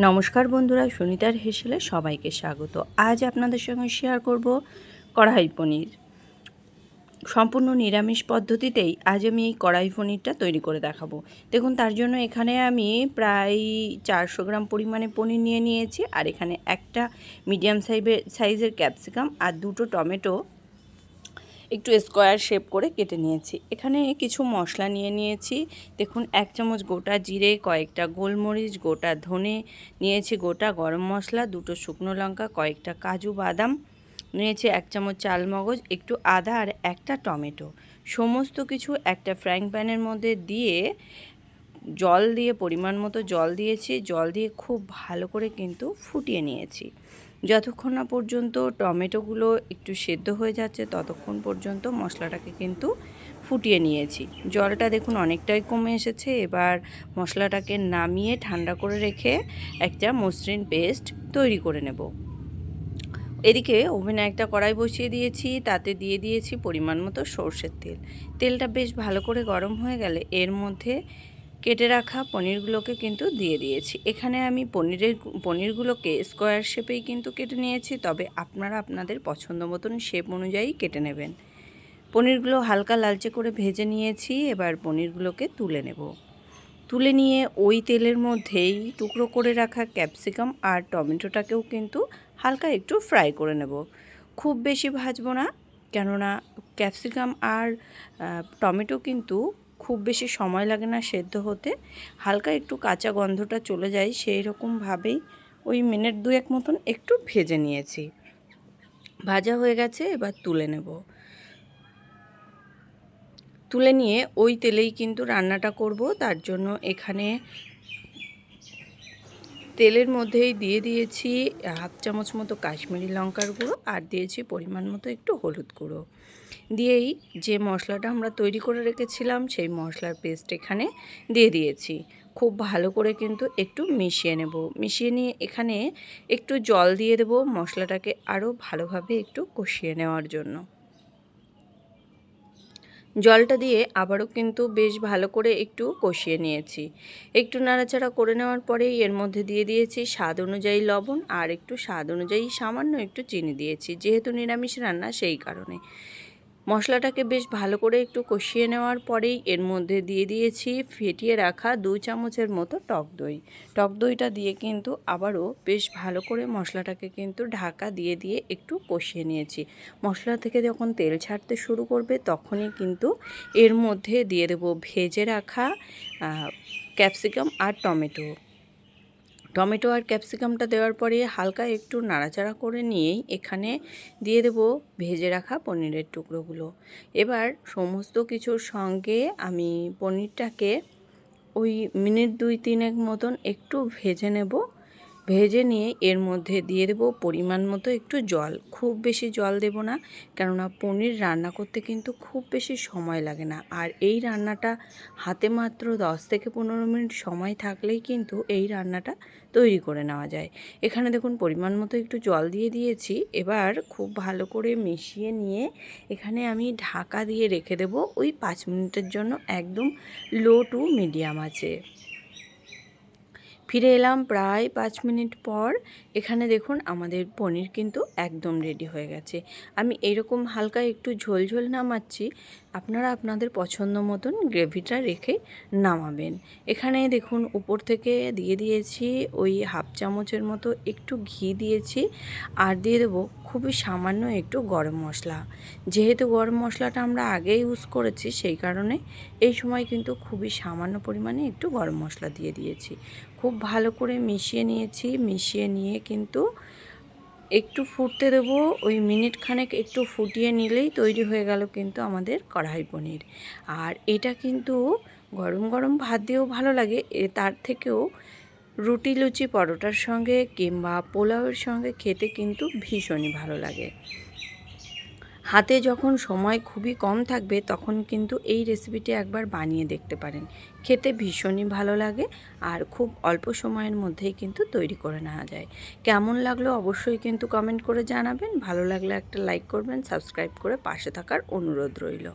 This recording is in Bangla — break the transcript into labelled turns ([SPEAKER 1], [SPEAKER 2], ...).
[SPEAKER 1] নমস্কার বন্ধুরা, সুনিতার হেসেলে সবাইকে স্বাগত। আজ আপনাদের সঙ্গে শেয়ার করব কড়াই পনির। সম্পূর্ণ নিরামিষ পদ্ধতিতেই আজ আমি এই কড়াই পনিরটা তৈরি করে দেখাবো। দেখুন, তার জন্য এখানে আমি প্রায় 400 গ্রাম পরিমাণে পনির নিয়ে নিয়েছি, আর এখানে একটা মিডিয়াম সাইজের ক্যাপসিকাম আর দুটো টমেটো একটু স্কোয়ার শেপ করে কেটে নিয়েছি। এখানে কিছু মশলা নিয়ে নিয়েছি। দেখুন, 1 চামচ গোটা জিরে, কয়েকটা গোলমরিচ, গোটা ধনে নিয়েছি, গোটা গরম মশলা, দুটো শুকনো লঙ্কা, কয়েকটা কাজু বাদাম নিয়েছি, 1 চামচ চাল মগজ, একটু আদা আর একটা টমেটো। সমস্ত কিছু একটা ফ্রাইং প্যানের মধ্যে দিয়ে জল দিয়ে পরিমাণ মতো জল দিয়েছি। জল দিয়ে খুব ভালো করে কিন্তু ফুটিয়ে নিয়েছি। যতক্ষণ না পর্যন্ত টমেটোগুলো একটু সেদ্ধ হয়ে যাচ্ছে ততক্ষণ পর্যন্ত মশলাটাকে কিন্তু ফুটিয়ে নিয়েছি। জলটা দেখুন অনেকটাই কমে এসেছে। এবার মশলাটাকে নামিয়ে ঠান্ডা করে রেখে একটা মসৃণ পেস্ট তৈরি করে নেব। এদিকে ওভেনে একটা কড়াই বসিয়ে দিয়েছি, তাতে দিয়ে দিয়েছি পরিমাণ মতো সর্ষের তেল। তেলটা বেশ ভালো করে গরম হয়ে গেলে এর মধ্যে কেটে রাখা পনিরগুলোকে কিন্তু দিয়ে দিয়েছি। এখানে আমি পনিরগুলোকে স্কোয়ার শেপেই কিন্তু কেটে নিয়েছি, তবে আপনারা আপনাদের পছন্দ মতন শেপ অনুযায়ী কেটে নেবেন। পনিরগুলো হালকা লালচে করে ভেজে নিয়েছি। এবার পনিরগুলোকে তুলে নেব। তুলে নিয়ে ওই তেলের মধ্যেই টুকরো করে রাখা ক্যাপসিকাম আর টমেটোটাকেও কিন্তু হালকা একটু ফ্রাই করে নেব। খুব বেশি ভাজবো না, কেননা ক্যাপসিকাম আর টমেটো কিন্তু খুব বেশি সময় লাগে না সেদ্ধ হতে। হালকা একটু কাঁচা গন্ধটা চলে যায় সেই রকমভাবেই ওই মিনিট 2 মতন একটু ভেজে নিয়েছি। ভাজা হয়ে গেছে, এবার তুলে নেব। তুলে নিয়ে ওই তেলেই কিন্তু রান্নাটা করব। তার জন্য এখানে তেলের মধ্যেই দিয়ে দিয়েছি 1/2 চামচ মতো কাশ্মীরি লঙ্কার গুঁড়ো, আর দিয়েছি পরিমাণ মতো একটু হলুদ গুঁড়ো। দিয়েই যে মশলাটা আমরা তৈরি করে রেখেছিলাম সেই মশলার পেস্ট এখানে দিয়ে দিয়েছি। খুব ভালো করে কিন্তু একটু মিশিয়ে নেব। মিশিয়ে নিয়ে এখানে একটু জল দিয়ে দেব মশলাটাকে আরও ভালোভাবে একটু কষিয়ে নেওয়ার জন্য। জলটা দিয়ে আবারও কিন্তু বেশ ভালো করে একটু কষিয়ে নিয়েছি। একটু নাড়াচাড়া করে নেওয়ার পরেই এর মধ্যে দিয়ে দিয়েছি স্বাদ অনুযায়ী লবণ, আর একটু স্বাদ অনুযায়ী সামান্য একটু চিনি দিয়েছি, যেহেতু নিরামিষ রান্না সেই কারণে। মশলাটাকে বেশ ভালো করে একটু কষিয়ে নেওয়ার পরেই এর মধ্যে দিয়ে দিয়েছি ফেটিয়ে রাখা 2 চামচের মতো টক দই। টক দইটা দিয়ে কিন্তু আবারও বেশ ভালো করে মশলাটাকে কিন্তু ঢাকা দিয়ে দিয়ে একটু কষিয়ে নিয়েছি। মশলা থেকে যখন তেল ছাড়তে শুরু করবে তখনই কিন্তু এর মধ্যে দিয়ে দেব ভেজে রাখা ক্যাপসিকাম আর টমেটো আর ক্যাপসিকামটা দেওয়ার পরে হালকা একটু নাড়াচাড়া করে নিয়েই এখানে দিয়ে দেব ভেজে রাখা পনিরের টুকরোগুলো। এবার সমস্ত কিছুর সঙ্গে আমি পনিরটাকে ওই মিনিট 2-3 মতন একটু ভেজে নেব। ভেজে নিয়ে এর মধ্যে দিয়ে দেব পরিমাণ মতো একটু জল। খুব বেশি জল দেব না, কেননা পনির রান্না করতে কিন্তু খুব বেশি সময় লাগে না। আর এই রান্নাটা হাতে মাত্র 10-15 মিনিট সময় থাকলেই কিন্তু এই রান্নাটা তৈরি করে নেওয়া যায়। এখানে দেখুন পরিমাণ মতো একটু জল দিয়ে দিয়েছি। এবার খুব ভালো করে মিশিয়ে নিয়ে এখানে আমি ঢাকা দিয়ে রেখে দেব ওই 5 মিনিটের জন্য, একদম লো টু মিডিয়াম আছে। ফিরে এলাম প্রায় 5 মিনিট পর। এখানে দেখুন আমাদের পনির কিন্তু একদম রেডি হয়ে গেছে। আমি এইরকম হালকা একটু ঝোল ঝোল নামাচ্ছি, আপনারা আপনাদের পছন্দ মতন গ্রেভিটা রেখে নামাবেন। এখানে দেখুন উপর থেকে দিয়ে দিয়েছি ওই 1/2 চামচের মতো একটু ঘি দিয়েছি, আর দিয়ে দেবো খুবই সামান্য একটু গরম মশলা। যেহেতু গরম মশলাটা আমরা আগে ইউজ করেছি সেই কারণে এই সময় কিন্তু খুবই সামান্য পরিমাণে একটু গরম মশলা দিয়ে দিয়েছি। খুব ভালো করে মিশিয়ে নিয়েছি। মিশিয়ে নিয়ে কিন্তু একটু ফুটতে দেবো। ওই মিনিট খানেক একটু ফুটিয়ে নিলেই তৈরি হয়ে গেল কিন্তু আমাদের কড়াই পনির। আর এটা কিন্তু গরম গরম ভাত দিয়েও ভালো লাগে, তার থেকেও রুটি, লুচি, পরোটার সঙ্গে কিংবা পোলাওয়ের সঙ্গে খেতে কিন্তু ভীষণই ভালো লাগে। হাতে যখন সময় খুবই কম থাকবে তখন কিন্তু এই রেসিপিটি একবার বানিয়ে দেখতে পারেন। খেতে ভীষণই ভালো লাগে, আর খুব অল্প সময়ের মধ্যেই কিন্তু তৈরি করে নেওয়া যায়। কেমন লাগলো অবশ্যই কিন্তু কমেন্ট করে জানাবেন। ভালো লাগলে একটা লাইক করবেন, সাবস্ক্রাইব করে পাশে থাকার অনুরোধ রইল।